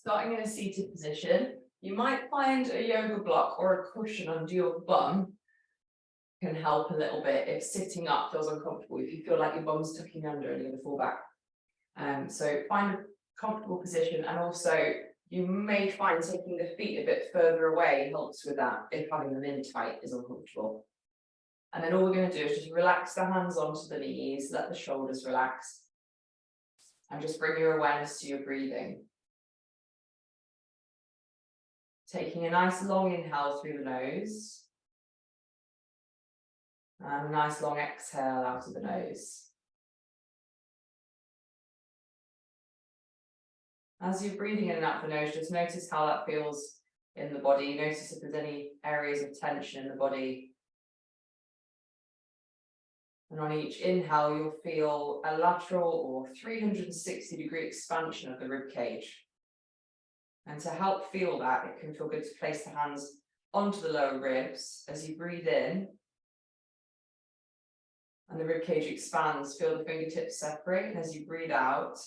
Starting in a seated position, you might find a yoga block or a cushion under your bum can help a little bit if sitting up feels uncomfortable, if you feel like your bum's tucking under and you're going to fall back. So find a comfortable position, and also you may find taking the feet a bit further away helps with that if having them in tight is uncomfortable. And then all we're going to do is just relax the hands onto the knees, let the shoulders relax, and just bring your awareness to your breathing. Taking a nice long inhale through the nose, and a nice long exhale out of the nose. As you're breathing in and out of the nose, just notice how that feels in the body. Notice if there's any areas of tension in the body. And on each inhale, you'll feel a lateral or 360-degree expansion of the rib cage. And to help feel that, it can feel good to place the hands onto the lower ribs as you breathe in. And the rib cage expands, feel the fingertips separate, and as you breathe out,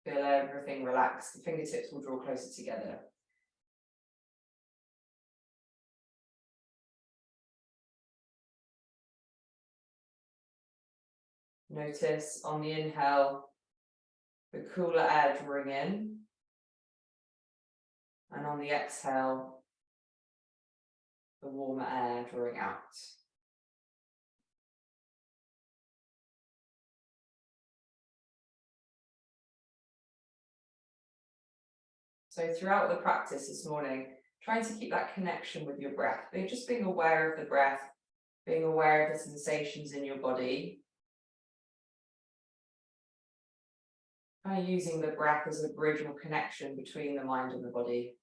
feel everything relax. The fingertips will draw closer together. Notice on the inhale, the cooler air drawing in, and on the exhale, the warmer air drawing out. So throughout the practice this morning, trying to keep that connection with your breath, just being aware of the breath, being aware of the sensations in your body, kind of using the breath as a bridge or connection between the mind and the body.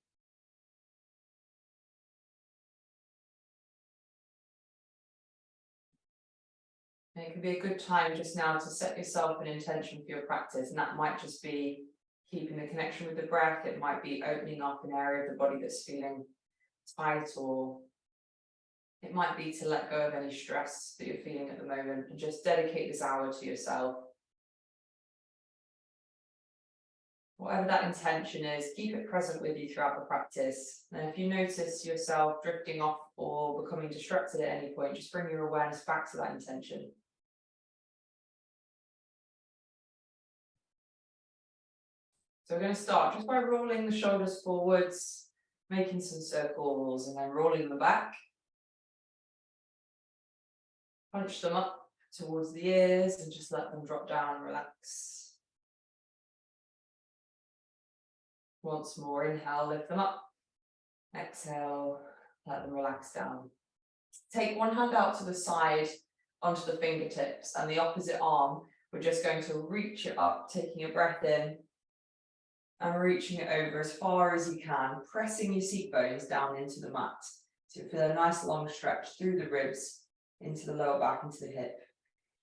And it can be a good time just now to set yourself an intention for your practice, and that might just be keeping the connection with the breath. It might be opening up an area of the body that's feeling tight, or it might be to let go of any stress that you're feeling at the moment and just dedicate this hour to yourself. Whatever that intention is, keep it present with you throughout the practice. And if you notice yourself drifting off or becoming distracted at any point, just bring your awareness back to that intention. So we're going to start just by rolling the shoulders forwards, making some circles, and then rolling them back. Punch them up towards the ears and just let them drop down and relax. Once more, inhale, lift them up. Exhale, let them relax down. Take one hand out to the side onto the fingertips, and the opposite arm, we're just going to reach it up, taking a breath in and reaching it over as far as you can, pressing your seat bones down into the mat. So you feel a nice long stretch through the ribs, into the lower back, into the hip.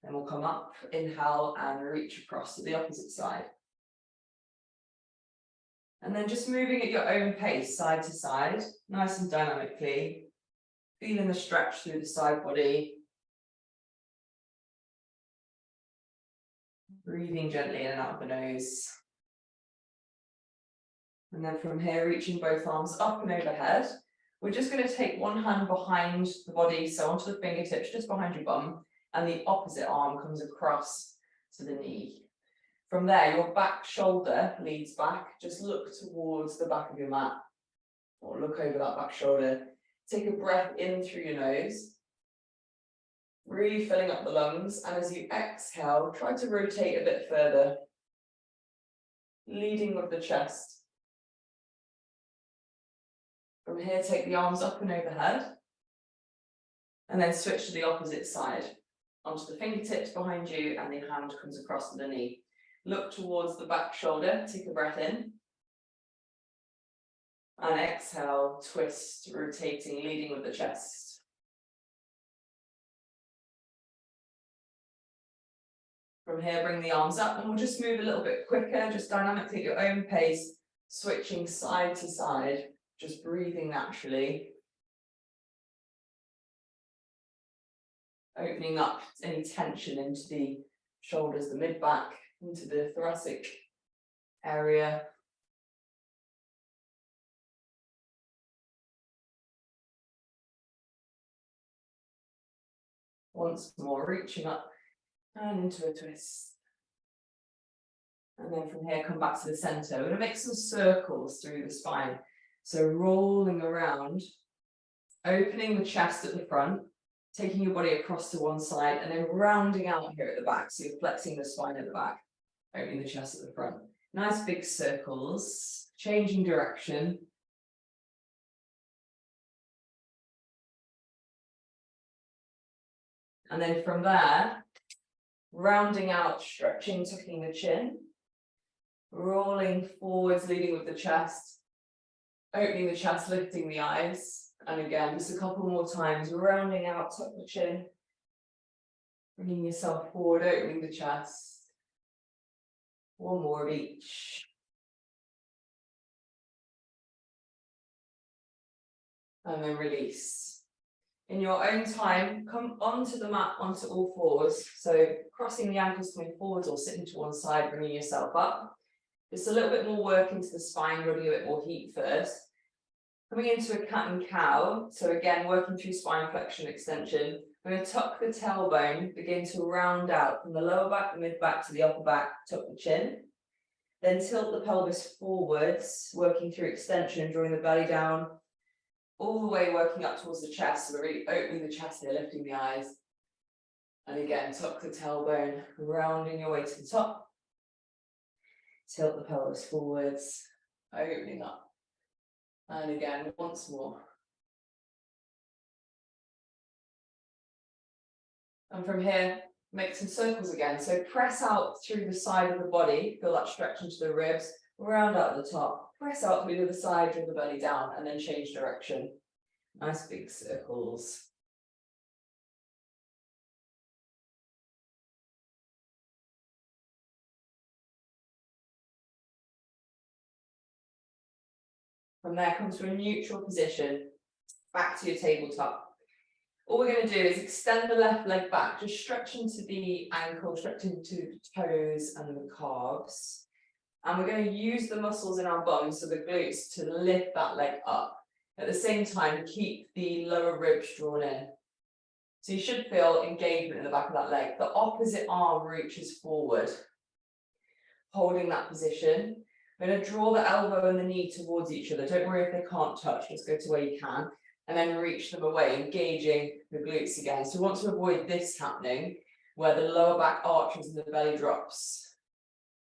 Then we'll come up, inhale, and reach across to the opposite side. And then just moving at your own pace, side to side, nice and dynamically, feeling the stretch through the side body. Breathing gently in and out of the nose. And then from here, reaching both arms up and overhead. We're just going to take one hand behind the body, so onto the fingertips, just behind your bum, and the opposite arm comes across to the knee. From there, your back shoulder leads back. Just look towards the back of your mat, or look over that back shoulder. Take a breath in through your nose, really filling up the lungs, and as you exhale, try to rotate a bit further, leading with the chest. From here, take the arms up and overhead, and then switch to the opposite side, onto the fingertips behind you, and the hand comes across to the knee. Look towards the back shoulder, take a breath in, and exhale, twist, rotating, leading with the chest. From here, bring the arms up, and we'll just move a little bit quicker, just dynamically at your own pace, switching side to side, just breathing naturally. Opening up any tension into the shoulders, the mid-back, into the thoracic area. Once more, reaching up and into a twist. And then from here, come back to the center. We're going to make some circles through the spine. So rolling around, opening the chest at the front, taking your body across to one side, and then rounding out here at the back. So you're flexing the spine at the back, opening the chest at the front. Nice big circles, changing direction. And then from there, rounding out, stretching, tucking the chin, rolling forwards, leading with the chest, opening the chest, lifting the eyes. And again, just a couple more times, rounding out, tuck the chin, bringing yourself forward, opening the chest. One more of each. And then release. In your own time, come onto the mat, onto all fours. So crossing the ankles, coming forwards or sitting to one side, bringing yourself up. Just a little bit more work into the spine, building a bit more heat first. Coming into a cat and cow. So again, working through spine flexion extension. We're going to tuck the tailbone, begin to round out from the lower back, the mid back to the upper back, tuck the chin. Then tilt the pelvis forwards, working through extension, drawing the belly down, all the way working up towards the chest. So we're really opening the chest here, lifting the eyes. And again, tuck the tailbone, rounding your way to the top. Tilt the pelvis forwards, opening up. And again, once more. And from here, make some circles again. So press out through the side of the body, feel that stretch into the ribs, round out the top, press out through the other side, draw the belly down, and then change direction. Nice big circles. From there, come to a neutral position, back to your tabletop. All we're going to do is extend the left leg back, just stretch into the ankle, stretch into the toes and the calves. And we're going to use the muscles in our bum, so the glutes, to lift that leg up. At the same time, keep the lower ribs drawn in. So you should feel engagement in the back of that leg. The opposite arm reaches forward. Holding that position. We're going to draw the elbow and the knee towards each other. Don't worry if they can't touch, just go to where you can. And then reach them away, engaging the glutes again. So we want to avoid this happening, where the lower back arches and the belly drops.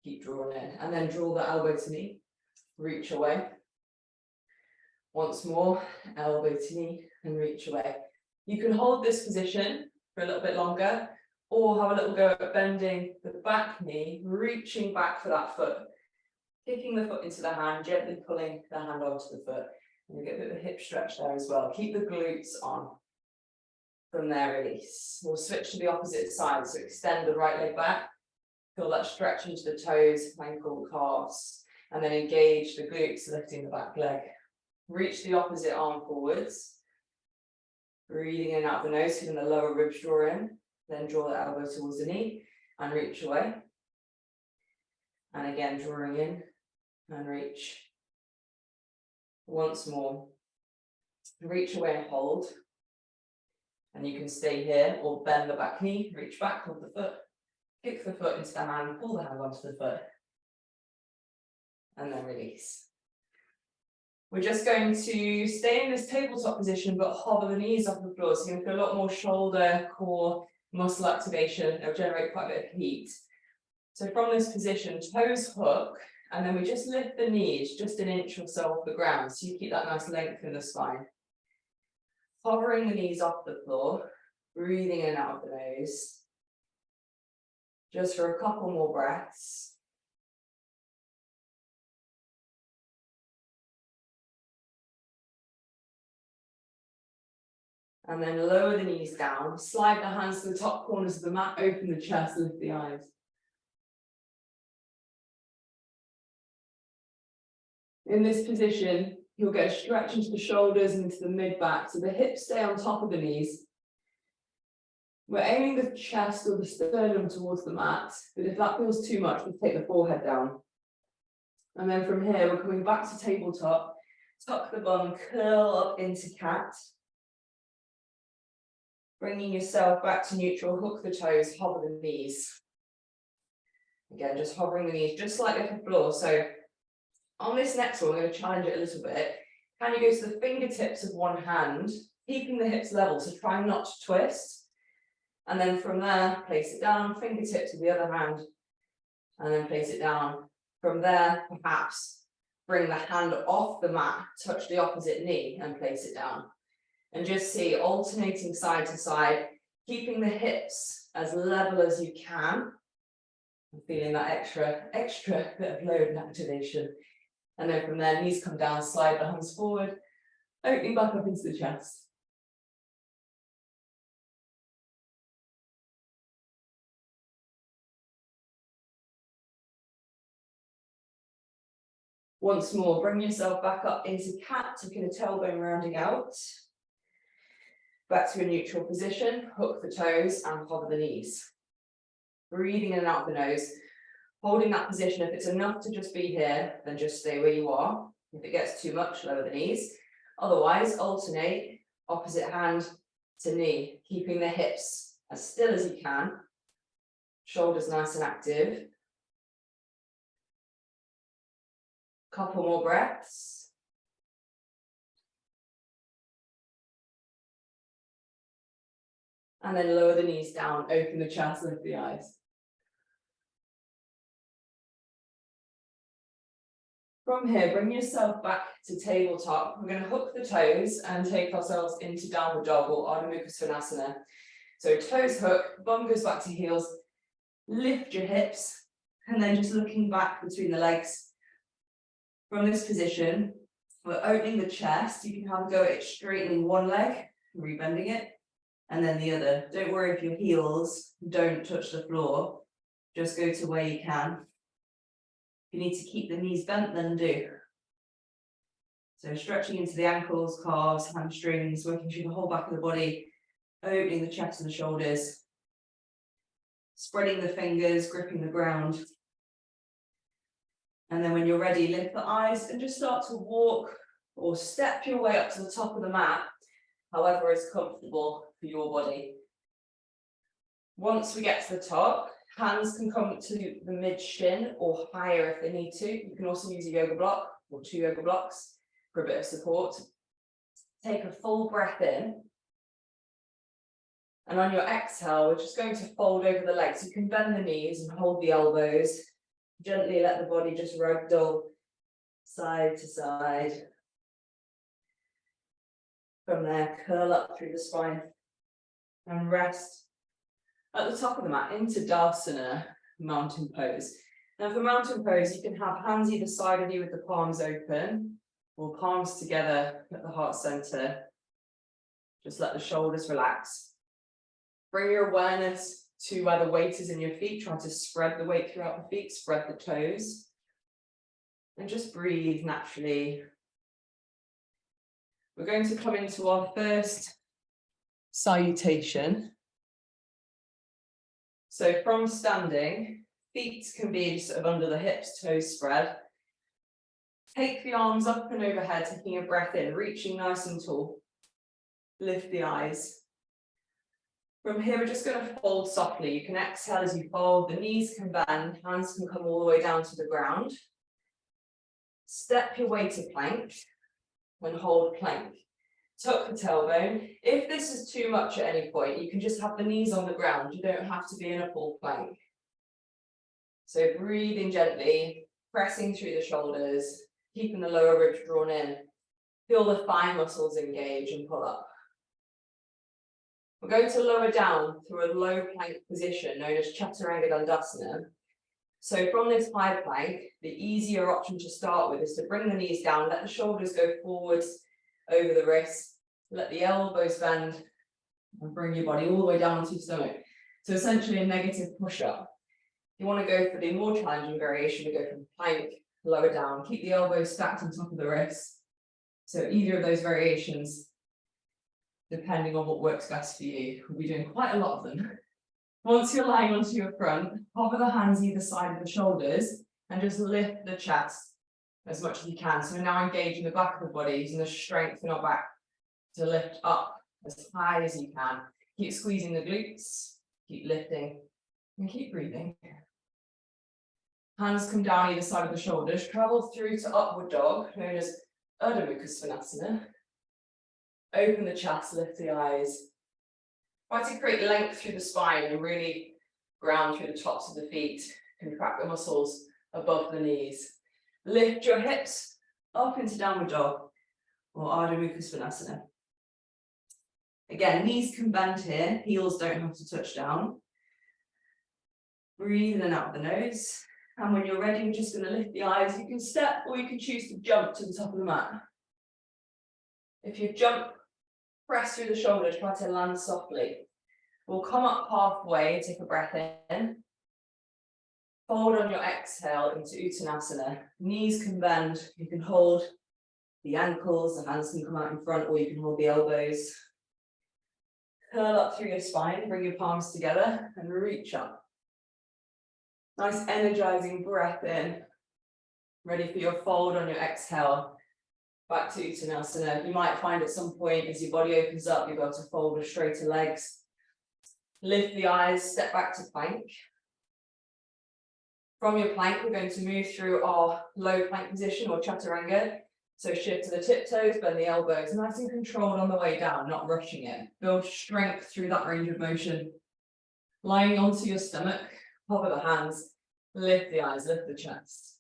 Keep drawing in. And then draw the elbow to knee. Reach away. Once more, elbow to knee and reach away. You can hold this position for a little bit longer, or have a little go at bending the back knee, reaching back for that foot. Kicking the foot into the hand, gently pulling the hand onto the foot. And you get a bit of a hip stretch there as well. Keep the glutes on. From there, release. We'll switch to the opposite side. So extend the right leg back. Feel that stretch into the toes, ankle, calves. And then engage the glutes, lifting the back leg. Reach the opposite arm forwards. Breathing in and out the nose, feeling the lower ribs draw in. Then draw the elbow towards the knee and reach away. And again, drawing in and reach. Once more. Reach away and hold. And you can stay here or bend the back knee, reach back, hold the foot, kick the foot into the hand, pull the hand onto the foot. And then release. We're just going to stay in this tabletop position, but hover the knees off the floor. So you're going to feel a lot more shoulder, core, muscle activation. It'll generate quite a bit of heat. So from this position, toes hook, and then we just lift the knees just an inch or so off the ground. So you keep that nice length in the spine. Hovering the knees off the floor, breathing in and out of the nose. Just for a couple more breaths. And then lower the knees down, slide the hands to the top corners of the mat, open the chest, lift the eyes. In this position, you'll get a stretch into the shoulders and into the mid-back, so the hips stay on top of the knees. We're aiming the chest or the sternum towards the mat, but if that feels too much, we'll take the forehead down. And then from here, we're coming back to tabletop, tuck the bum, curl up into cat. Bringing yourself back to neutral, hook the toes, hover the knees. Again, just hovering the knees, just slightly off the floor. So on this next one, I'm going to challenge it a little bit. Can you go to the fingertips of one hand, keeping the hips level, so try not to twist. And then from there, place it down, fingertips of the other hand, and then place it down. From there, perhaps bring the hand off the mat, touch the opposite knee and place it down. And just see alternating side to side, keeping the hips as level as you can. I'm feeling that extra bit of load and activation. And then from there, knees come down, slide the hands forward, opening back up into the chest. Once more, bring yourself back up into cat, tucking the tailbone rounding out. Back to a neutral position, hook the toes and hover the knees. Breathing in and out the nose, holding that position. If it's enough to just be here, then just stay where you are. If it gets too much, lower the knees. Otherwise, alternate opposite hand to knee, keeping the hips as still as you can. Shoulders nice and active. Couple more breaths. And then lower the knees down, open the chest, lift the eyes. From here, bring yourself back to tabletop. We're going to hook the toes and take ourselves into downward dog or Ardha Mukha Svanasana. So toes hook, bum goes back to heels, lift your hips, and then just looking back between the legs. From this position, we're opening the chest. You can have a go at straightening one leg, rebending it, and then the other. Don't worry if your heels don't touch the floor. Just go to where you can. If you need to keep the knees bent, then do. So stretching into the ankles, calves, hamstrings, working through the whole back of the body, opening the chest and the shoulders, spreading the fingers, gripping the ground. And then when you're ready, lift the eyes and just start to walk or step your way up to the top of the mat, however is comfortable for your body. Once we get to the top, hands can come to the mid shin or higher if they need to. You can also use a yoga block or 2 yoga blocks for a bit of support. Take a full breath in. And on your exhale, we're just going to fold over the legs. You can bend the knees and hold the elbows. Gently let the body just ragdoll side to side. From there, curl up through the spine and rest at the top of the mat into Dasana, mountain pose. Now for mountain pose, you can have hands either side of you with the palms open or palms together at the heart center. Just let the shoulders relax. Bring your awareness to where the weight is in your feet. Try to spread the weight throughout the feet, spread the toes. And just breathe naturally. We're going to come into our first salutation. So from standing, feet can be sort of under the hips, toes spread. Take the arms up and overhead, taking a breath in, reaching nice and tall. Lift the eyes. From here, we're just going to fold softly. You can exhale as you fold. The knees can bend, hands can come all the way down to the ground. Step your way to plank and hold plank. Tuck the tailbone. If this is too much at any point, you can just have the knees on the ground. You don't have to be in a full plank. So breathing gently, pressing through the shoulders, keeping the lower ribs drawn in. Feel the thigh muscles engage and pull up. We're going to lower down through a low plank position known as Chaturanga Dandasana. So from this high plank, the easier option to start with is to bring the knees down, let the shoulders go forwards over the wrists, let the elbows bend, and bring your body all the way down to your stomach. So essentially a negative push-up. If you want to go for the more challenging variation, we go from plank, lower down, keep the elbows stacked on top of the wrists. So either of those variations, depending on what works best for you. We'll be doing quite a lot of them. Once you're lying onto your front, hover the hands either side of the shoulders and just lift the chest as much as you can. So we're now engaging the back of the body, using the strength in our back to lift up as high as you can. Keep squeezing the glutes, keep lifting, and keep breathing. Hands come down either side of the shoulders, travel through to upward dog, known as Urdhva Mukha Svanasana. Open the chest, lift the eyes. Try to create length through the spine and really ground through the tops of the feet. Contract the muscles above the knees. Lift your hips up into downward dog or Urdhva Mukha Svanasana. Again, knees can bend here, heels don't have to touch down. Breathe in and out of the nose. And when you're ready, we're just going to lift the eyes. You can step or you can choose to jump to the top of the mat. If you jump, press through the shoulders, try to land softly. We'll come up halfway, take a breath in. Fold on your exhale into Uttanasana. Knees can bend, you can hold the ankles, the hands can come out in front, or you can hold the elbows. Curl up through your spine, bring your palms together and reach up. Nice energizing breath in. Ready for your fold on your exhale. Back to Uttanasana. You might find at some point as your body opens up, you're able to fold with straighter legs. Lift the eyes, step back to plank. From your plank, we're going to move through our low plank position or chaturanga. So shift to the tiptoes, bend the elbows, nice and controlled on the way down, not rushing it. Build strength through that range of motion. Lying onto your stomach, hover the hands, lift the eyes, lift the chest.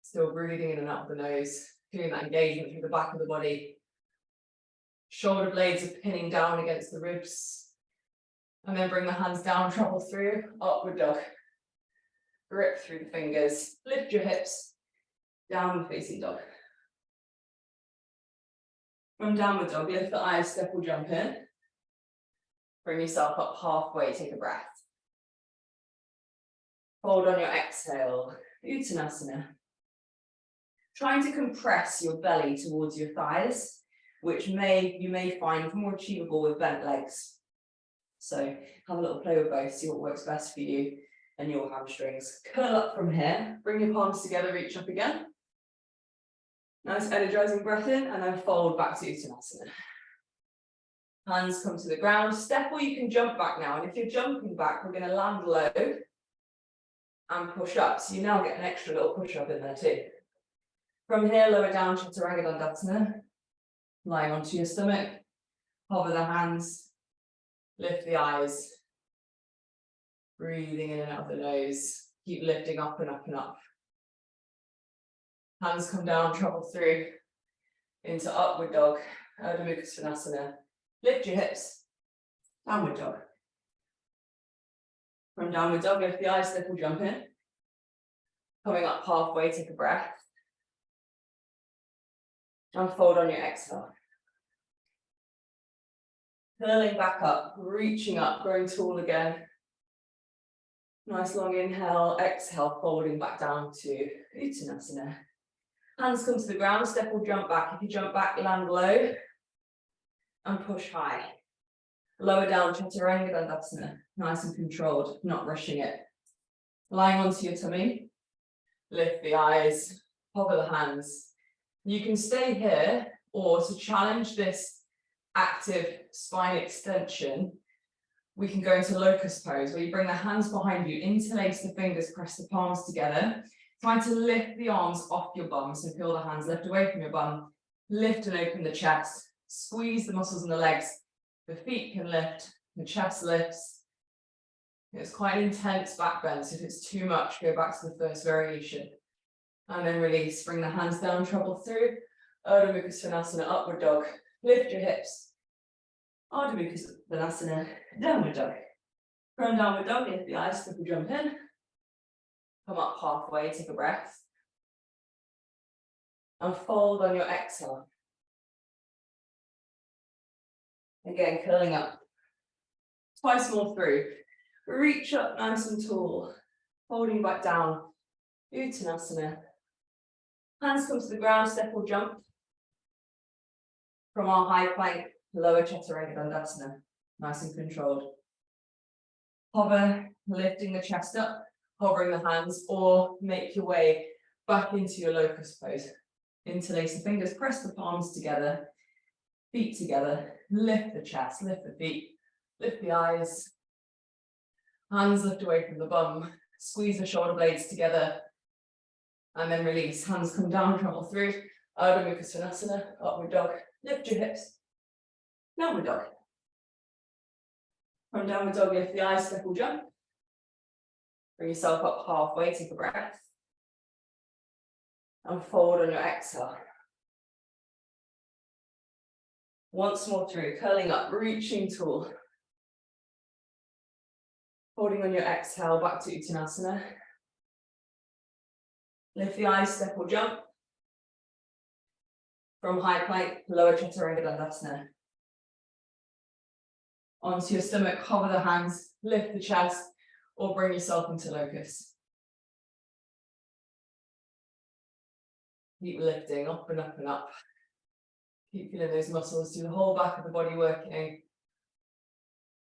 Still breathing in and out of the nose, feeling that engagement through the back of the body. Shoulder blades are pinning down against the ribs. And then bring the hands down, travel through, upward dog. Grip through the fingers, lift your hips, downward facing dog. From downward dog, lift the eyes, step or jump in. Bring yourself up halfway, take a breath. Hold on your exhale, Uttanasana. Trying to compress your belly towards your thighs, which you may find more achievable with bent legs. So have a little play with both, see what works best for you and your hamstrings. Curl up from here, bring your palms together, reach up again. Nice energizing breath in and then fold back to Uttanasana. Hands come to the ground, step or you can jump back now. And if you're jumping back, we're going to land low and push up. So you now get an extra little push up in there too. From here, lower down, Chaturanga Dandasana. Lying onto your stomach, hover the hands, lift the eyes. Breathing in and out of the nose. Keep lifting up and up and up. Hands come down, travel through into upward dog, Urdhva Mukha Svanasana. Lift your hips, downward dog. From downward dog, lift the eyes, step or jump in. Coming up halfway, take a breath. And fold on your exhale. Curling back up, reaching up, growing tall again. Nice long inhale, exhale, folding back down to Uttanasana. Hands come to the ground, step or jump back. If you jump back, land low and push high. Lower down, Chaturanga Dandasana. Nice and controlled, not rushing it. Lying onto your tummy, lift the eyes, hover the hands. You can stay here, or to challenge this active spine extension, we can go into locust pose, where you bring the hands behind you, interlace the fingers, press the palms together. Try to lift the arms off your bum, so feel the hands lift away from your bum. Lift and open the chest, squeeze the muscles in the legs. The feet can lift, the chest lifts. It's quite an intense back bend, so if it's too much, go back to the first variation. And then release, bring the hands down, travel through. Urdhva Mukha Svanasana, upward dog. Lift your hips. Urdhva Mukha Svanasana, downward dog. From downward dog, lift the eyes, step or jump in. Come up halfway, take a breath. And fold on your exhale. Again, curling up. Twice more through. Reach up nice and tall. Folding back down. Uttanasana. Hands come to the ground, step or jump. From our high plank, lower Chaturanga Dandasana. Nice and controlled. Hover, lifting the chest up, hovering the hands, or make your way back into your locust pose. Interlace the fingers, press the palms together. Feet together, lift the chest, lift the feet, lift the eyes. Hands lift away from the bum, squeeze the shoulder blades together. And then release, hands come down, travel through. Ardha Mukha Svanasana, upward dog, lift your hips. Downward dog. From downward dog, lift the eyes, step or jump. Bring yourself up halfway, take a breath. And forward on your exhale. Once more through, curling up, reaching tall. Holding on your exhale, back to Uttanasana. Lift the eyes, step or jump. From high plank, lower Chaturanga Dandasana. Onto your stomach, hover the hands, lift the chest, or bring yourself into locust. Keep lifting up and up and up. Keep feeling those muscles through the whole back of the body working.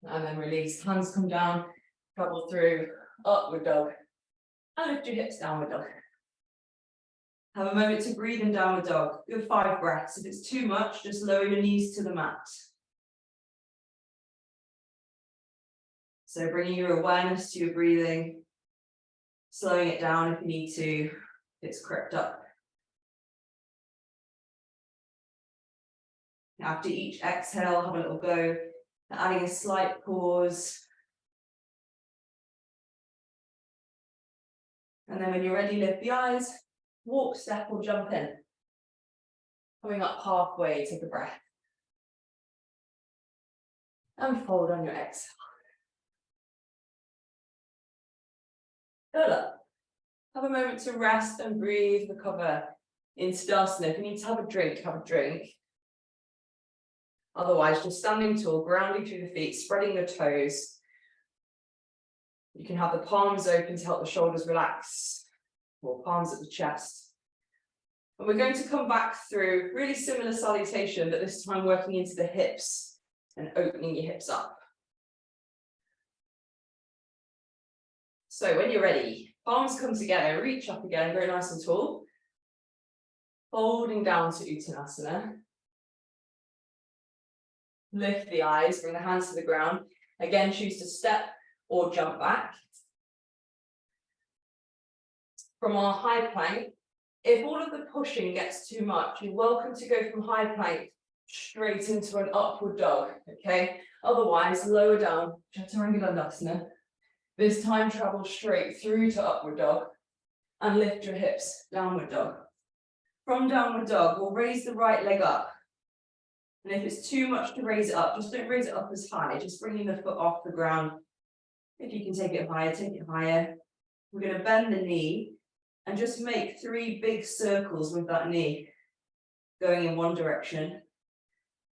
And then release, hands come down, travel through, upward dog. And lift your hips, downward dog. Have a moment to breathe in downward dog. Good 5 breaths. If it's too much, just lower your knees to the mat. So bringing your awareness to your breathing, slowing it down if you need to, if it's crept up. After each exhale, have a little go, adding a slight pause. And then when you're ready, lift the eyes, walk, step or jump in. Coming up halfway, take a breath. And fold on your exhale. Curl up. Have a moment to rest and breathe, recover into Tadasana. If you need to have a drink, have a drink. Otherwise, just standing tall, grounding through the feet, spreading the toes. You can have the palms open to help the shoulders relax, or palms at the chest. And we're going to come back through really similar salutation, but this time working into the hips and opening your hips up. So when you're ready, palms come together, reach up again, very nice and tall. Folding down to Uttanasana. Lift the eyes, bring the hands to the ground. Again, choose to step or jump back. From our high plank, if all of the pushing gets too much, you're welcome to go from high plank straight into an upward dog, okay? Otherwise, lower down, Chaturanga Dandasana. This time, travel straight through to upward dog and lift your hips, downward dog. From downward dog, we'll raise the right leg up. And if it's too much to raise it up, just don't raise it up as high, just bringing the foot off the ground. If you can take it higher, take it higher. We're going to bend the knee and just make 3 big circles with that knee, going in one direction,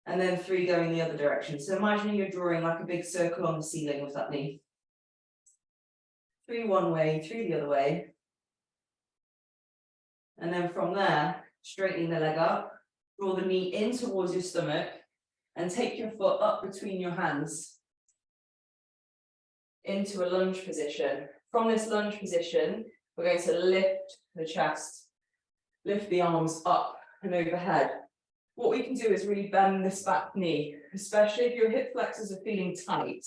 and then 3 going the other direction. So imagine you're drawing like a big circle on the ceiling with that knee. 3 one way, 3 the other way. And then from there, straightening the leg up, draw the knee in towards your stomach, and take your foot up between your hands into a lunge position. From this lunge position, we're going to lift the chest, lift the arms up and overhead. What we can do is really bend this back knee, especially if your hip flexors are feeling tight.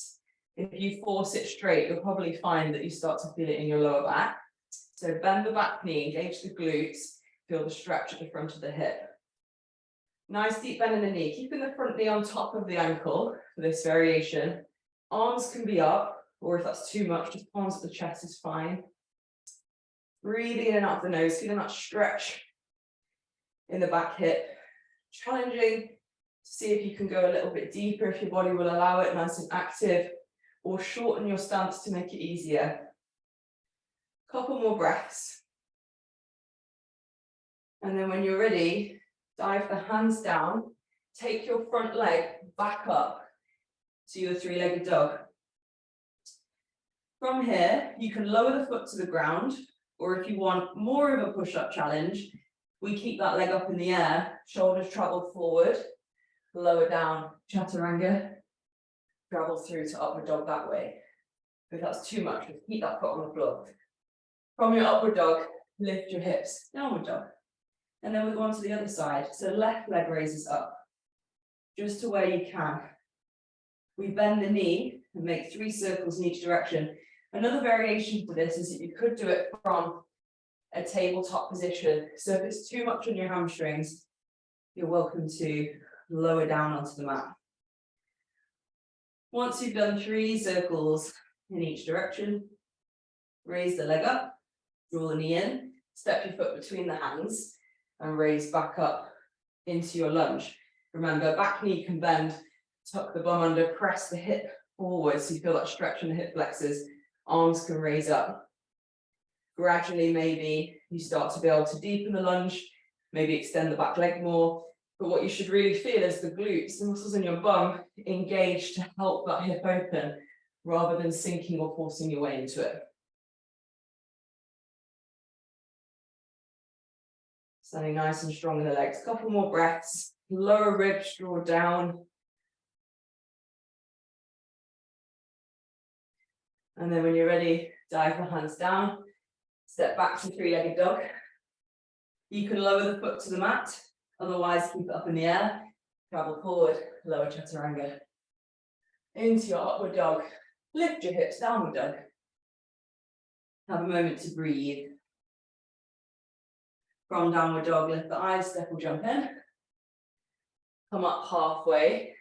If you force it straight, you'll probably find that you start to feel it in your lower back. So bend the back knee, engage the glutes, feel the stretch at the front of the hip. Nice deep bend in the knee, keeping the front knee on top of the ankle for this variation. Arms can be up, or if that's too much, just palms at the chest is fine. Breathing in and out of the nose, feeling that stretch in the back hip. Challenging to see if you can go a little bit deeper, if your body will allow it, nice and active, or shorten your stance to make it easier. Couple more breaths. And then when you're ready, dive the hands down, take your front leg back up to your 3-legged dog. From here, you can lower the foot to the ground, or if you want more of a push-up challenge, we keep that leg up in the air, shoulders travel forward, lower down, Chaturanga, travel through to upward dog that way. If that's too much, just keep that foot on the floor. From your upward dog, lift your hips, downward dog. And then we go on to the other side. So left leg raises up. just to where you can. We bend the knee and make 3 circles in each direction. Another variation for this is that you could do it from a tabletop position. So if it's too much on your hamstrings, you're welcome to lower down onto the mat. Once you've done 3 circles in each direction, raise the leg up, draw the knee in, step your foot between the hands, and raise back up into your lunge. Remember, back knee can bend, tuck the bum under, press the hip forward so you feel that stretch in the hip flexors. Arms can raise up. Gradually, maybe you start to be able to deepen the lunge, maybe extend the back leg more. But what you should really feel is the glutes, the muscles in your bum, engage to help that hip open, rather than sinking or forcing your way into it. Standing nice and strong in the legs. Couple more breaths. Lower ribs draw down. And then when you're ready, dive the hands down. Step back to 3-legged dog. You can lower the foot to the mat. Otherwise, keep it up in the air. Travel forward, lower chaturanga. Into your upward dog. Lift your hips, downward dog. Have a moment to breathe. From downward dog, lift the eyes, step or jump in. Come up halfway.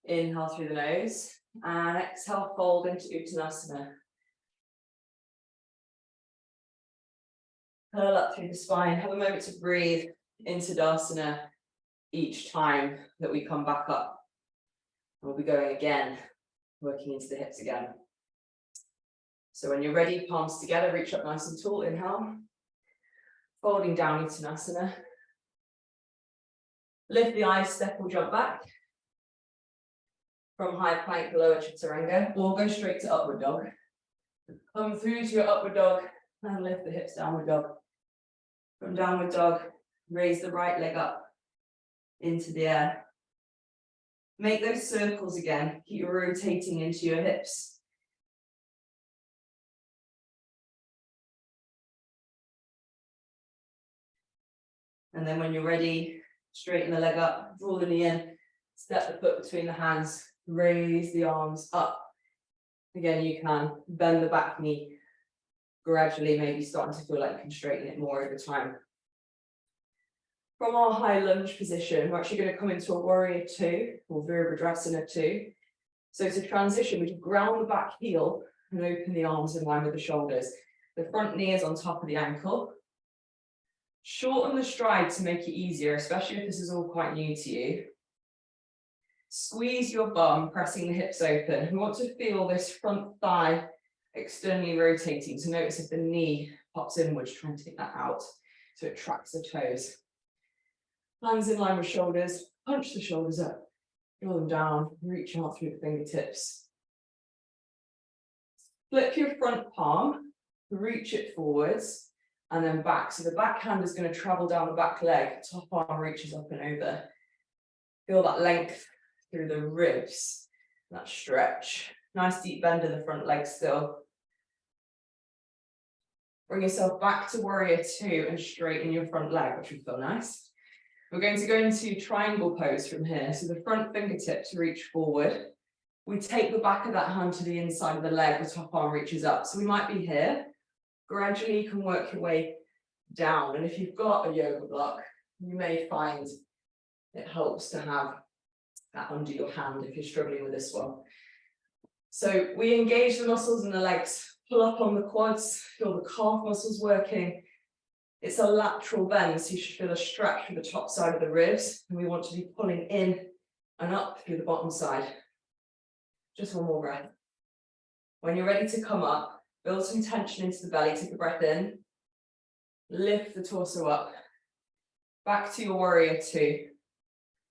Inhale through the nose. And exhale, fold into Uttanasana. Curl up through the spine. Have a moment to breathe into Tadasana each time that we come back up. We'll be going again, working into the hips again. So when you're ready, palms together, reach up nice and tall, inhale. Folding down Uttanasana. Lift the eyes, step or jump back. From high plank, lower chaturanga, or go straight to upward dog. Come through to your upward dog and lift the hips, downward dog. From downward dog, raise the right leg up into the air. Make those circles again. Keep rotating into your hips. And then when you're ready, straighten the leg up, draw the knee in, step the foot between the hands, raise the arms up. Again, you can bend the back knee, gradually maybe starting to feel like you can straighten it more over time. From our high lunge position, we're actually going to come into a warrior two, or Virabhadrasana 2. So to transition, we can ground the back heel and open the arms in line with the shoulders. The front knee is on top of the ankle. Shorten the stride to make it easier, especially if this is all quite new to you. Squeeze your bum, pressing the hips open. We want to feel this front thigh externally rotating. So notice if the knee pops inwards, trying to get that out so it tracks the toes. Hands in line with shoulders, punch the shoulders up, draw them down, reach out through the fingertips. Flip your front palm, reach it forwards, and then back. So the back hand is going to travel down the back leg, top arm reaches up and over. Feel that length through the ribs, that stretch. Nice deep bend in the front leg still. Bring yourself back to warrior two and straighten your front leg, which will feel nice. We're going to go into triangle pose from here. So the front fingertips reach forward. We take the back of that hand to the inside of the leg, the top arm reaches up. So we might be here. Gradually you can work your way down. And if you've got a yoga block, you may find it helps to have that under your hand if you're struggling with this one. So we engage the muscles in the legs, pull up on the quads, feel the calf muscles working. It's a lateral bend, so you should feel a stretch through the top side of the ribs. And we want to be pulling in and up through the bottom side. Just one more breath. When you're ready to come up, build some tension into the belly, take a breath in. Lift the torso up. Back to your warrior two.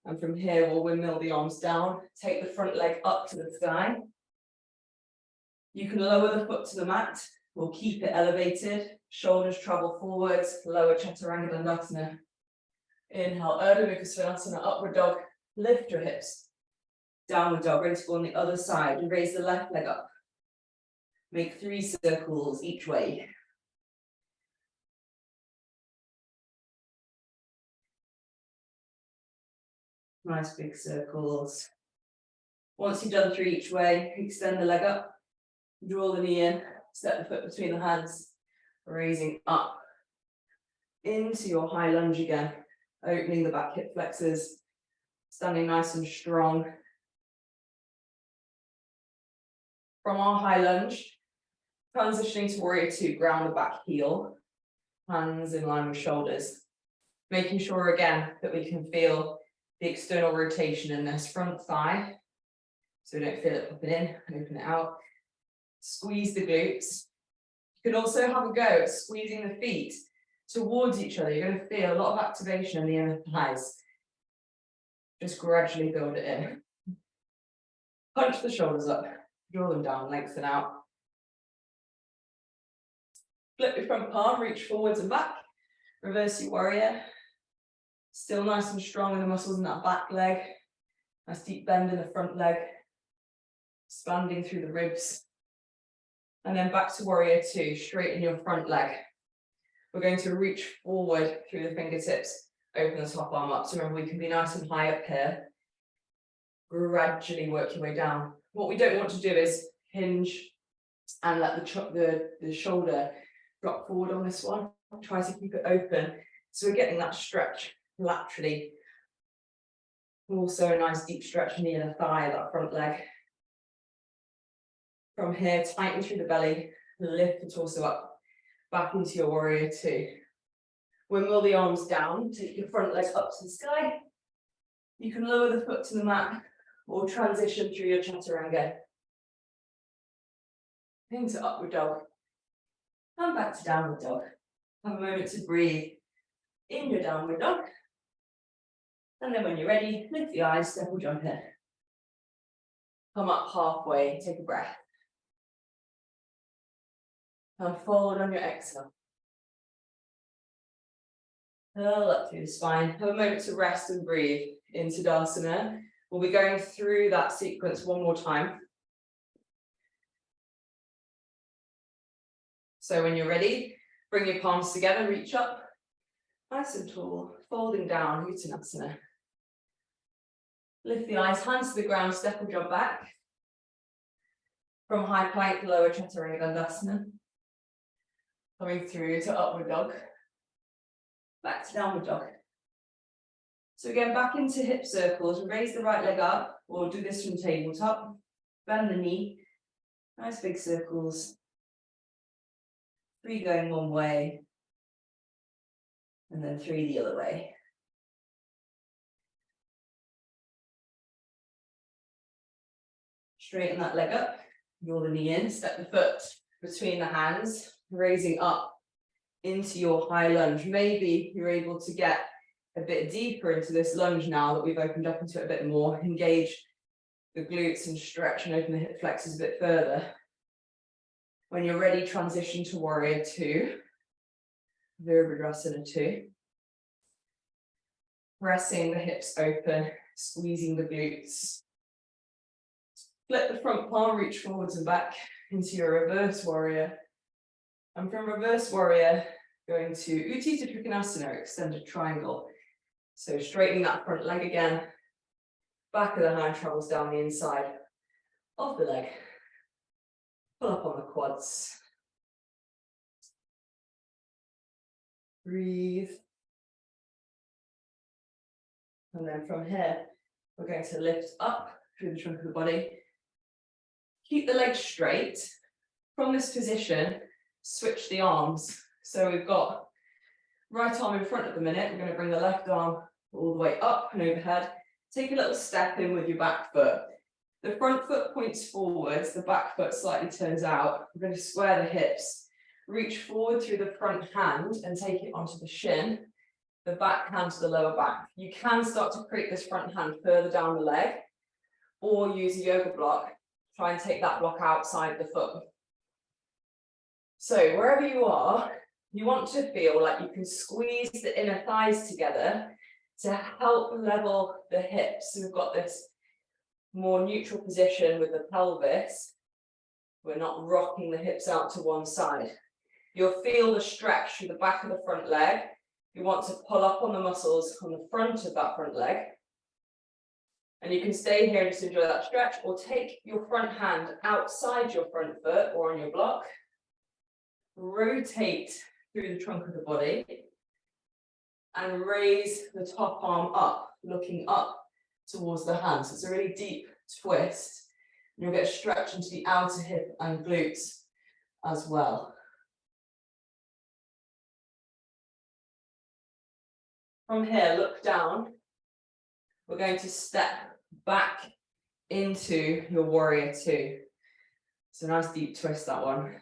And from here, we'll windmill the arms down. Take the front leg up to the sky. You can lower the foot to the mat. We'll keep it elevated. Shoulders travel forwards. Lower Chaturanga Dandasana. Inhale, Urdhva Mukha Svanasana, upward dog. Lift your hips. Downward dog, ready to go on the other side. And raise the left leg up. Make 3 circles each way. Nice big circles. Once you've done 3 each way, extend the leg up, draw the knee in, step the foot between the hands, raising up into your high lunge again, opening the back hip flexors, standing nice and strong. From our high lunge, transitioning to warrior 2, ground the back heel, hands in line with shoulders. Making sure again that we can feel the external rotation in this front thigh. So we don't feel it popping in, open it out. Squeeze the glutes. You could also have a go at squeezing the feet towards each other. You're going to feel a lot of activation in the inner thighs. Just gradually build it in. Punch the shoulders up, draw them down, lengthen out. Flip your front palm, reach forwards and back. Reverse your warrior. Still nice and strong in the muscles in that back leg. Nice deep bend in the front leg. Expanding through the ribs. And then back to warrior 2, straighten your front leg. We're going to reach forward through the fingertips, open the top arm up. So remember, we can be nice and high up here. Gradually work your way down. What we don't want to do is hinge and let the shoulder drop forward on this one. Try to keep it open. So we're getting that stretch laterally. Also a nice deep stretch in the inner thigh, that front leg. From here, tighten through the belly, lift the torso up, back into your warrior 2. Windmill the arms down, take your front leg up to the sky. You can lower the foot to the mat or transition through your chaturanga. Into upward dog. And back to downward dog. Have a moment to breathe in your downward dog. And then when you're ready, lift the eyes, step or jump in. Come up halfway, take a breath. And forward on your exhale. Curl up through the spine. Have a moment to rest and breathe into Tadasana. We'll be going through that sequence one more time. So when you're ready, bring your palms together, reach up. Nice and tall, folding down, Uttanasana. Lift the eyes, hands to the ground, step or jump back. From high plank, lower Chaturanga Dandasana. Coming through to upward dog. Back to downward dog. So again, back into hip circles. Raise the right leg up. We'll do this from tabletop. Bend the knee. Nice big circles. 3 going one way. And then 3 the other way. Straighten that leg up. Draw the knee in. Step the foot between the hands. Raising up into your high lunge. Maybe you're able to get a bit deeper into this lunge now that we've opened up into it a bit more. Engage the glutes and stretch and open the hip flexors a bit further. When you're ready, transition to warrior 2. Virabhadrasana 2. Pressing the hips open, squeezing the glutes. Flip the front palm, reach forwards and back into your reverse warrior. And from reverse warrior, going to Utthita Trikonasana, extended triangle. So straightening that front leg again. Back of the hand travels down the inside of the leg. Pull up on the quads. Breathe. And then from here, we're going to lift up through the trunk of the body. Keep the legs straight. From this position, switch the arms. So we've got right arm in front at the minute. We're going to bring the left arm all the way up and overhead. Take a little step in with your back foot. The front foot points forwards, the back foot slightly turns out. We're going to square the hips. Reach forward through the front hand and take it onto the shin. The back hand to the lower back. You can start to create this front hand further down the leg or use a yoga block. Try and take that block outside the foot. So wherever you are, you want to feel like you can squeeze the inner thighs together to help level the hips. So we've got this more neutral position with the pelvis. We're not rocking the hips out to one side. You'll feel the stretch through the back of the front leg. You want to pull up on the muscles on the front of that front leg. And you can stay here and just enjoy that stretch, or take your front hand outside your front foot or on your block. Rotate through the trunk of the body and raise the top arm up, looking up towards the hand. So it's a really deep twist. And you'll get a stretch into the outer hip and glutes as well. From here, look down. We're going to step back into your warrior two. It's a nice deep twist, that one.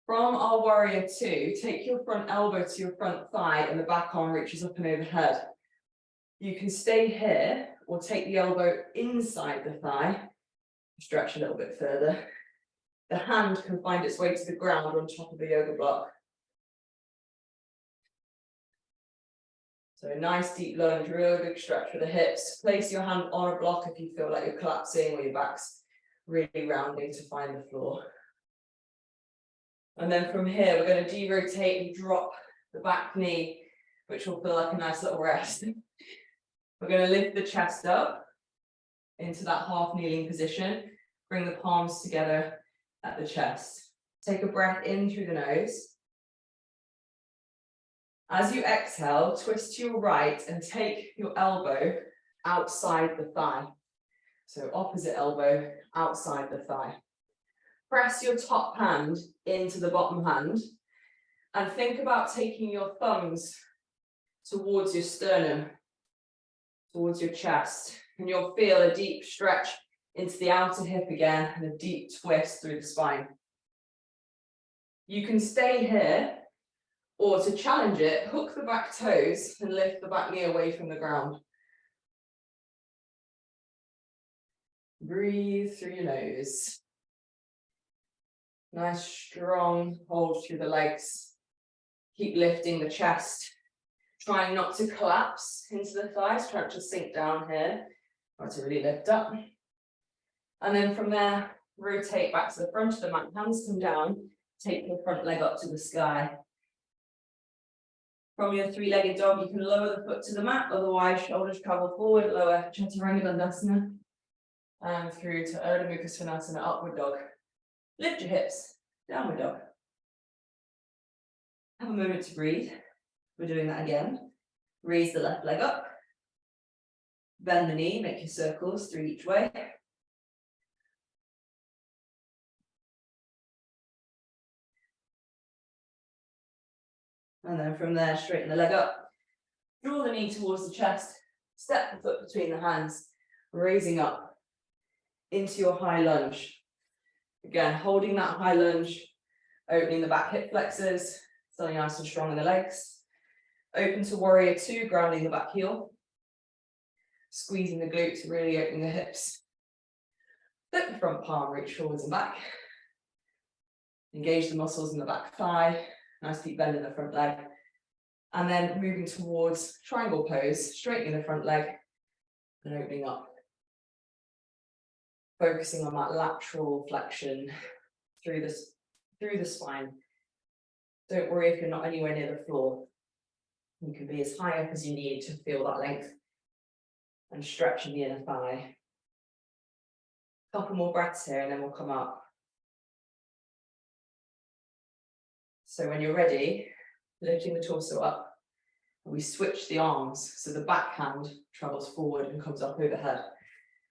From our warrior two, take your front elbow to your front thigh and the back arm reaches up and overhead. You can stay here or take the elbow inside the thigh, stretch a little bit further. The hand can find its way to the ground on top of the yoga block. So a nice deep lunge, real big stretch for the hips. Place your hand on a block if you feel like you're collapsing or your back's really rounding to find the floor. And then from here, we're going to de-rotate and drop the back knee, which will feel like a nice little rest. We're going to lift the chest up into that half kneeling position. Bring the palms together at the chest. Take a breath in through the nose. As you exhale, twist to your right and take your elbow outside the thigh. So opposite elbow outside the thigh. Press your top hand into the bottom hand and think about taking your thumbs towards your sternum, towards your chest, and you'll feel a deep stretch into the outer hip again and a deep twist through the spine. You can stay here, or to challenge it, hook the back toes and lift the back knee away from the ground. Breathe through your nose. Nice strong hold through the legs. Keep lifting the chest. Trying not to collapse into the thighs, try to sink down here. Try to really lift up. And then from there, rotate back to the front of the mat, hands come down, take your front leg up to the sky. From your three-legged dog, you can lower the foot to the mat, otherwise shoulders travel forward, lower Chaturanga Dandasana, and through to Urdhva Mukha Svanasana, upward dog. Lift your hips, downward dog. Have a moment to breathe. We're doing that again. Raise the left leg up. Bend the knee, make your circles through each way. And then from there, straighten the leg up. Draw the knee towards the chest. Step the foot between the hands, raising up into your high lunge. Again, holding that high lunge, opening the back hip flexors, staying nice and strong in the legs. Open to warrior two, grounding the back heel. Squeezing the glutes, really opening the hips. Flip the front palm, reach forwards and back. Engage the muscles in the back thigh. Nice deep bend in the front leg. And then moving towards triangle pose, straightening the front leg and opening up. Focusing on that lateral flexion through the spine. Don't worry if you're not anywhere near the floor. You can be as high up as you need to feel that length and stretching the inner thigh. A couple more breaths here and then we'll come up. So when you're ready, lifting the torso up, and we switch the arms so the back hand travels forward and comes up overhead.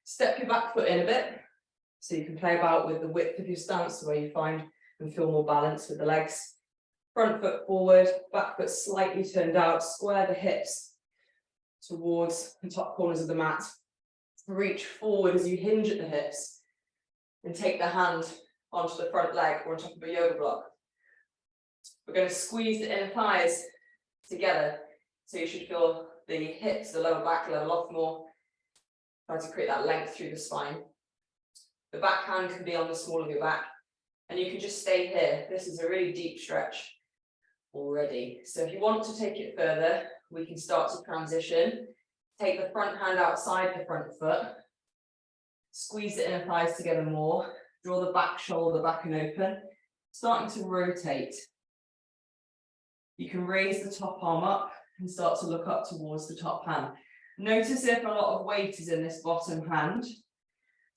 Step your back foot in a bit, so you can play about with the width of your stance, where you find and feel more balance with the legs. Front foot forward, back foot slightly turned out, square the hips towards the top corners of the mat. Reach forward as you hinge at the hips and take the hand onto the front leg or on top of a yoga block. We're going to squeeze the inner thighs together, so you should feel the hips, the lower back level off more. Try to create that length through the spine. The back hand can be on the small of your back, and you can just stay here. This is a really deep stretch already. So if you want to take it further, we can start to transition. Take the front hand outside the front foot. Squeeze the inner thighs together more. Draw the back shoulder back and open. Starting to rotate. You can raise the top arm up and start to look up towards the top hand. Notice if a lot of weight is in this bottom hand.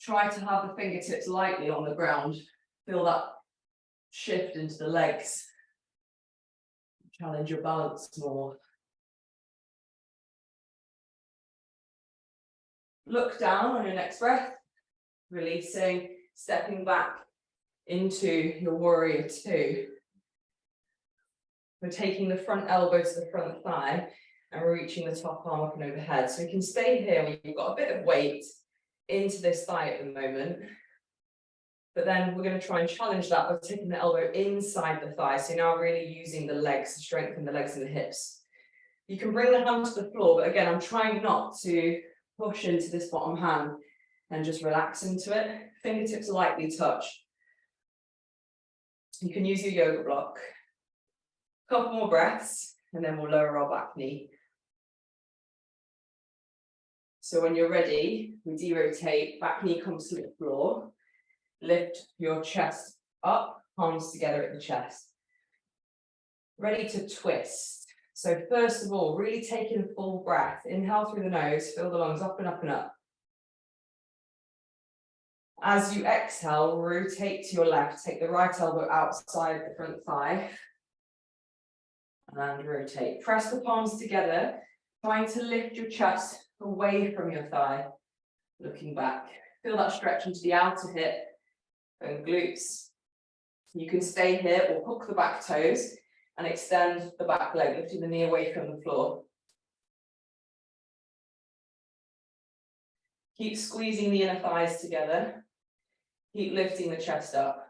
Try to have the fingertips lightly on the ground. Feel that shift into the legs. Challenge your balance more. Look down on your next breath, releasing, stepping back into your warrior two. We're taking the front elbow to the front thigh and we're reaching the top arm up and overhead. So we can stay here when you've got a bit of weight into this thigh at the moment. But then we're going to try and challenge that by taking the elbow inside the thigh. So now really using the legs to strengthen the legs and the hips. You can bring the hand to the floor, but again, I'm trying not to push into this bottom hand and just relax into it. Fingertips lightly touch. You can use your yoga block. Couple more breaths, and then we'll lower our back knee. So when you're ready, we derotate, back knee comes to the floor. Lift your chest up, palms together at the chest. Ready to twist. So first of all, really taking a full breath. Inhale through the nose, fill the lungs up and up and up. As you exhale, rotate to your left. Take the right elbow outside the front thigh. And rotate. Press the palms together, trying to lift your chest away from your thigh. Looking back. Feel that stretch into the outer hip and glutes. You can stay here or hook the back toes and extend the back leg, lifting the knee away from the floor. Keep squeezing the inner thighs together. Keep lifting the chest up.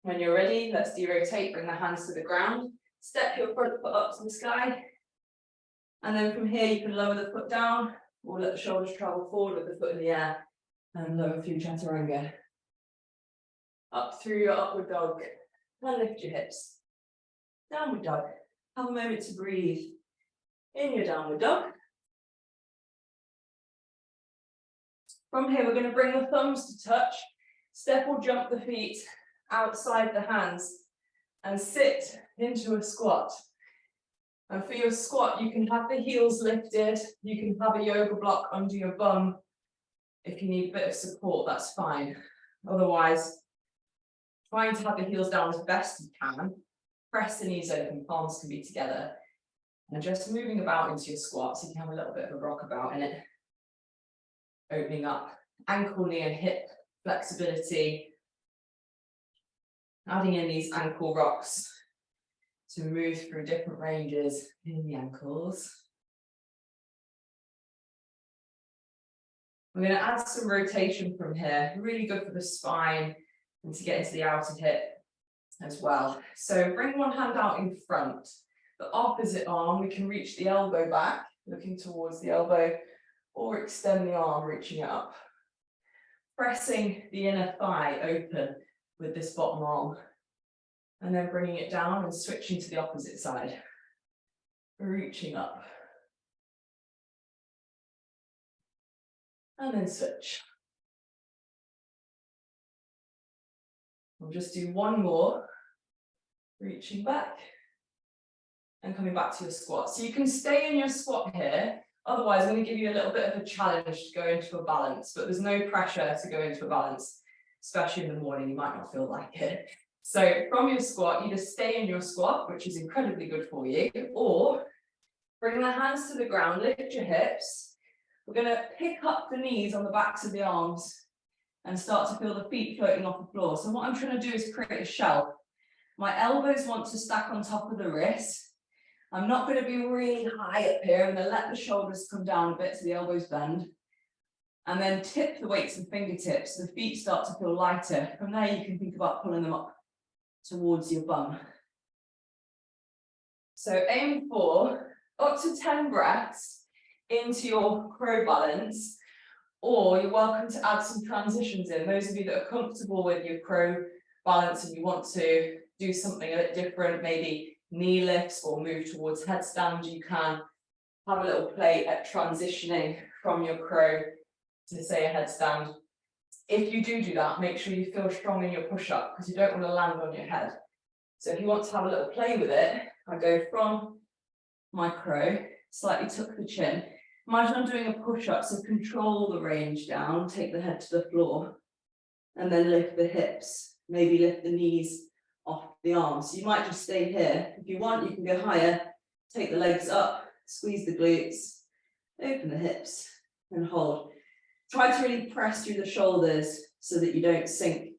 When you're ready, let's derotate, bring the hands to the ground. Step your front foot up to the sky. And then from here, you can lower the foot down or let the shoulders travel forward with the foot in the air and lower through chaturanga. Up through your upward dog and lift your hips. Downward dog. Have a moment to breathe in your downward dog. From here, we're going to bring the thumbs to touch. Step or jump the feet outside the hands and sit into a squat. And for your squat, you can have the heels lifted. You can have a yoga block under your bum. If you need a bit of support, that's fine. Otherwise, trying to have the heels down as best you can. Press the knees open, palms can be together. And just moving about into your squat so you can have a little bit of a rock about in it. Opening up ankle, knee and hip flexibility. Adding in these ankle rocks to move through different ranges in the ankles. We're going to add some rotation from here, really good for the spine and to get into the outer hip as well. So bring one hand out in front. The opposite arm, we can reach the elbow back, looking towards the elbow, or extend the arm, reaching it up. Pressing the inner thigh open with this bottom arm. And then bringing it down and switching to the opposite side. Reaching up. And then switch. We'll just do one more. Reaching back. And coming back to your squat. So you can stay in your squat here. Otherwise, I'm going to give you a little bit of a challenge to go into a balance. But there's no pressure to go into a balance. Especially in the morning, you might not feel like it. So from your squat, either stay in your squat, which is incredibly good for you, or bring the hands to the ground, lift your hips. We're going to pick up the knees on the backs of the arms and start to feel the feet floating off the floor. So what I'm trying to do is create a shell. My elbows want to stack on top of the wrists. I'm not going to be really high up here. I'm going to let the shoulders come down a bit so the elbows bend. And then tip the weights and fingertips. The feet start to feel lighter. From there, you can think about pulling them up towards your bum. So aim for up to 10 breaths into your crow balance, or you're welcome to add some transitions in. Those of you that are comfortable with your crow balance and you want to do something a bit different, maybe knee lifts or move towards headstand, you can have a little play at transitioning from your crow to say a headstand. If you do that, make sure you feel strong in your push-up because you don't want to land on your head. So if you want to have a little play with it, I go from my crow, slightly tuck the chin. Imagine I'm doing a push-up, so control the range down, take the head to the floor, and then lift the hips, maybe lift the knees off the arms. So you might just stay here. If you want, you can go higher, take the legs up, squeeze the glutes, open the hips, and hold. Try to really press through the shoulders so that you don't sink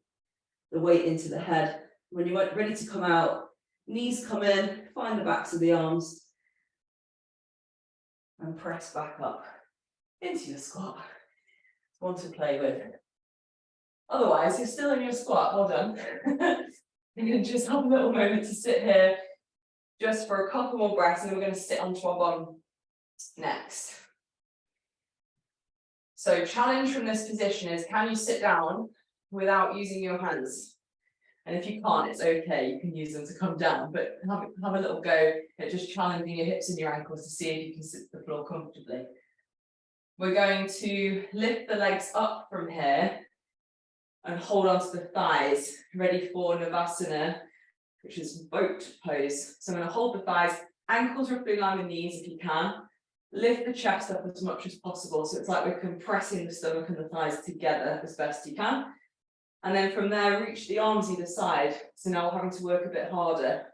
the weight into the head. When you're ready to come out, knees come in, find the backs of the arms, and press back up into your squat. One to play with. Otherwise, you're still in your squat. Well done. You can just have a little moment to sit here just for a couple more breaths, and then we're going to sit onto our bottom next. So challenge from this position is, can you sit down without using your hands? And if you can't, it's okay, you can use them to come down, but have a little go at just challenging your hips and your ankles to see if you can sit to the floor comfortably. We're going to lift the legs up from here and hold onto the thighs, ready for Navasana, which is boat pose. So I'm going to hold the thighs, ankles roughly in line with knees if you can. Lift the chest up as much as possible, so it's like we're compressing the stomach and the thighs together as best you can. And then from there, reach the arms either side. So now we're having to work a bit harder.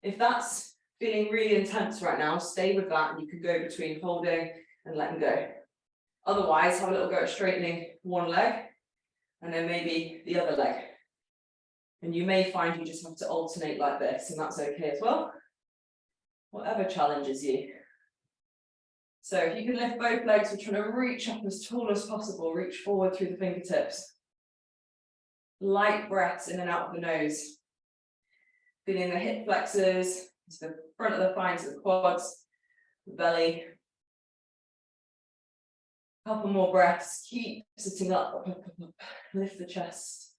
If that's feeling really intense right now, stay with that, and you can go between holding and letting go. Otherwise, have a little go at straightening one leg, and then maybe the other leg. And you may find you just have to alternate like this, and that's okay as well. Whatever challenges you. So if you can lift both legs, we're trying to reach up as tall as possible, reach forward through the fingertips. Light breaths in and out of the nose. Feeling the hip flexors, the front of the thighs, the quads, the belly. Couple more breaths, keep sitting up, lift the chest.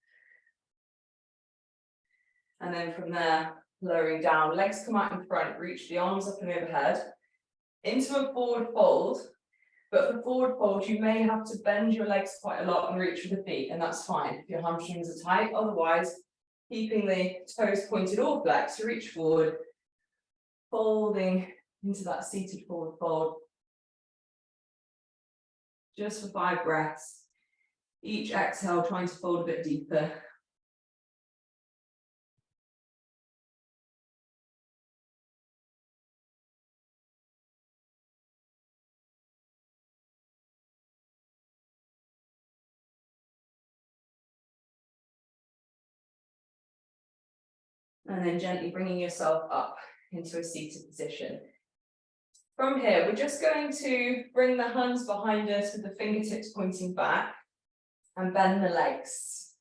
And then from there, lowering down, legs come out in front, reach the arms up and overhead. Into a forward fold, but for forward fold, you may have to bend your legs quite a lot and reach for the feet, and that's fine if your hamstrings are tight. Otherwise, keeping the toes pointed or flexed, reach forward, folding into that seated forward fold. Just for 5 breaths. Each exhale, trying to fold a bit deeper. And then gently bringing yourself up into a seated position. From here, we're just going to bring the hands behind us with the fingertips pointing back and bend the legs.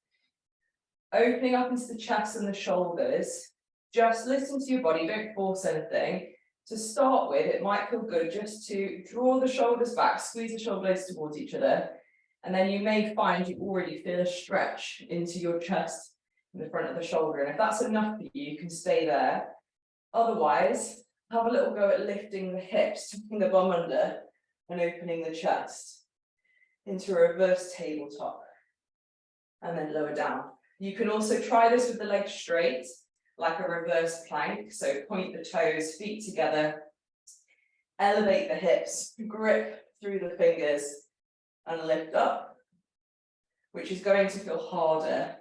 Opening up into the chest and the shoulders. Just listen to your body, don't force anything. To start with, it might feel good just to draw the shoulders back, squeeze the shoulder blades towards each other, and then you may find you already feel a stretch into your chest in the front of the shoulder, and if that's enough for you, you can stay there. Otherwise, have a little go at lifting the hips, tucking the bum under and opening the chest into a reverse tabletop, and then lower down. You can also try this with the legs straight, like a reverse plank. So point the toes, feet together, elevate the hips, grip through the fingers and lift up, which is going to feel harder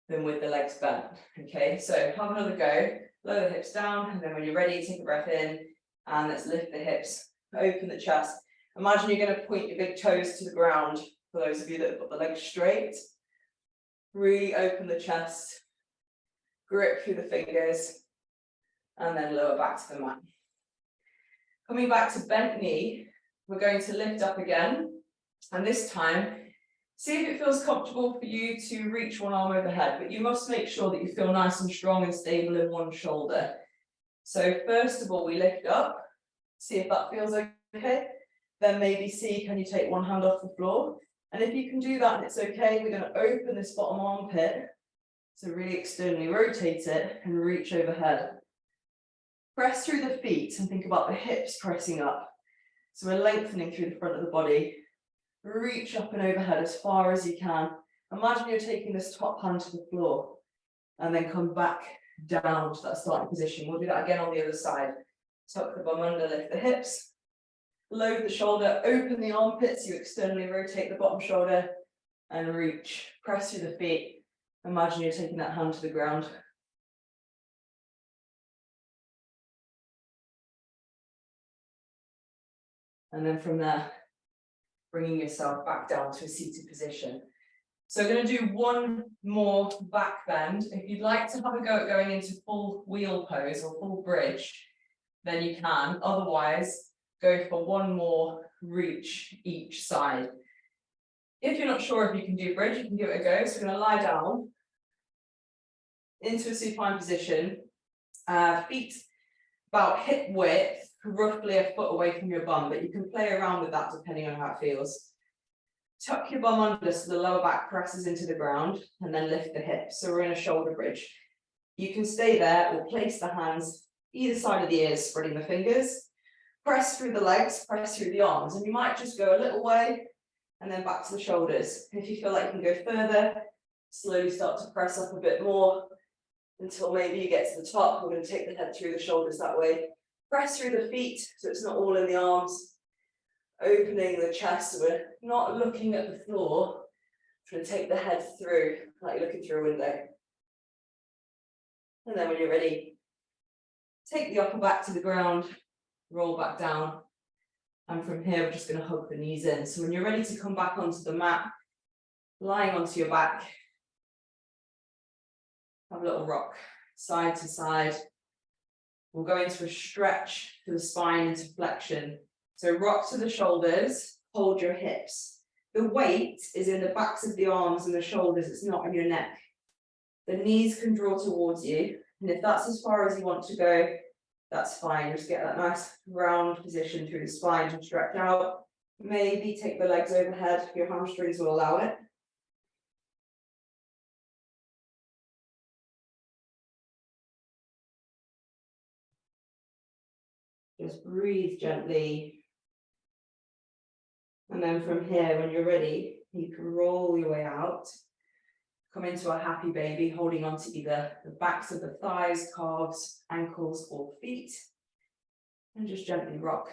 than with the legs bent. Okay, so have another go, lower the hips down, and then when you're ready, take a breath in, and let's lift the hips, open the chest. Imagine you're going to point your big toes to the ground, for those of you that have got the legs straight. Really open the chest, grip through the fingers, and then lower back to the mat. Coming back to bent knee, we're going to lift up again, and this time, see if it feels comfortable for you to reach one arm overhead, but you must make sure that you feel nice and strong and stable in one shoulder. So first of all, we lift up, see if that feels okay. Then maybe see, can you take one hand off the floor? And if you can do that and it's okay, we're going to open this bottom armpit. So really externally rotate it and reach overhead. Press through the feet and think about the hips pressing up. So we're lengthening through the front of the body. Reach up and overhead as far as you can. Imagine you're taking this top hand to the floor and then come back down to that starting position. We'll do that again on the other side. Tuck the bum under, lift the hips. Load the shoulder, open the armpits, you externally rotate the bottom shoulder and reach. Press through the feet. Imagine you're taking that hand to the ground. And then from there, bringing yourself back down to a seated position. So I'm going to do one more back bend. If you'd like to have a go at going into full wheel pose or full bridge, then you can. Otherwise, go for one more reach each side. If you're not sure if you can do bridge, you can give it a go. So we're going to lie down into a supine position, feet about hip width, roughly a foot away from your bum, but you can play around with that depending on how it feels. Tuck your bum under so the lower back presses into the ground and then lift the hips. So we're in a shoulder bridge. You can stay there or place the hands either side of the ears, spreading the fingers. Press through the legs, press through the arms, and you might just go a little way and then back to the shoulders. If you feel like you can go further, slowly start to press up a bit more until maybe you get to the top. We're going to take the head through the shoulders that way. Press through the feet so it's not all in the arms. Opening the chest so we're not looking at the floor. We're going to take the head through like you're looking through a window. And then when you're ready, take the upper back to the ground, roll back down. And from here, we're just going to hug the knees in. So when you're ready to come back onto the mat, lying onto your back, have a little rock side to side. We'll go into a stretch to the spine into flexion. So rock to the shoulders, hold your hips. The weight is in the backs of the arms and the shoulders, it's not on your neck. The knees can draw towards you. And if that's as far as you want to go, that's fine. Just get that nice round position through the spine to stretch out. Maybe take the legs overhead if your hamstrings will allow it. Just breathe gently. And then from here, when you're ready, you can roll your way out. Come into a happy baby, holding on to either the backs of the thighs, calves, ankles, or feet. And just gently rock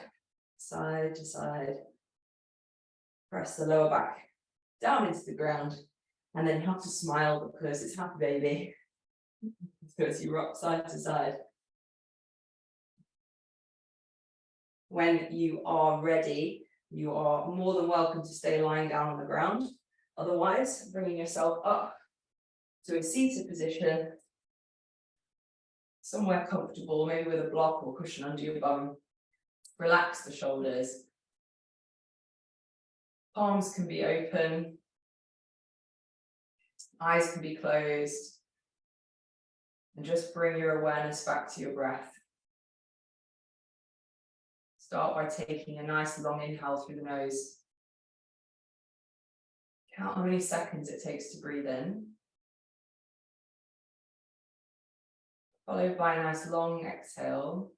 side to side. Press the lower back down into the ground. And then you have to smile because it's happy baby. So as you rock side to side. When you are ready, you are more than welcome to stay lying down on the ground. Otherwise, bringing yourself up to a seated position, somewhere comfortable, maybe with a block or cushion under your bum. Relax the shoulders. Palms can be open. Eyes can be closed. And just bring your awareness back to your breath. Start by taking a nice long inhale through the nose. Count how many seconds it takes to breathe in. Followed by a nice long exhale.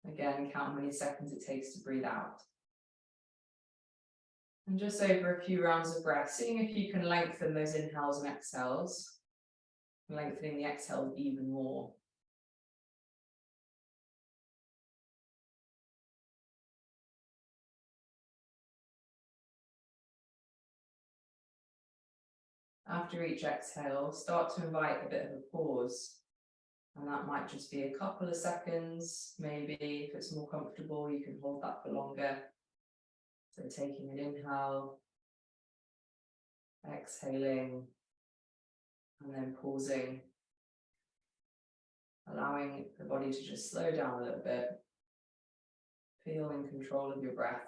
Again, count how many seconds it takes to breathe out. And just over a few rounds of breath, seeing if you can lengthen those inhales and exhales, lengthening the exhale even more. After each exhale, start to invite a bit of a pause. And that might just be a couple of seconds. Maybe if it's more comfortable, you can hold that for longer. So taking an inhale, exhaling, and then pausing. Allowing the body to just slow down a little bit. Feel in control of your breath.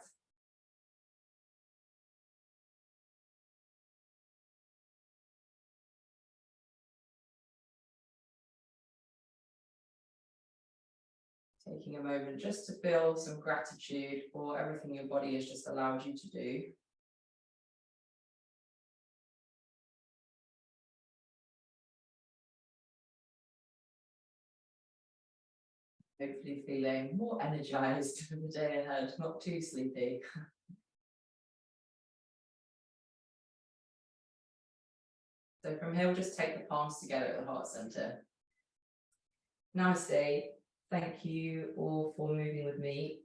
Taking a moment just to feel some gratitude for everything your body has just allowed you to do. Hopefully feeling more energized for the day ahead, not too sleepy. So from here, we'll just take the palms together at the heart center. Namaste. Thank you all for moving with me.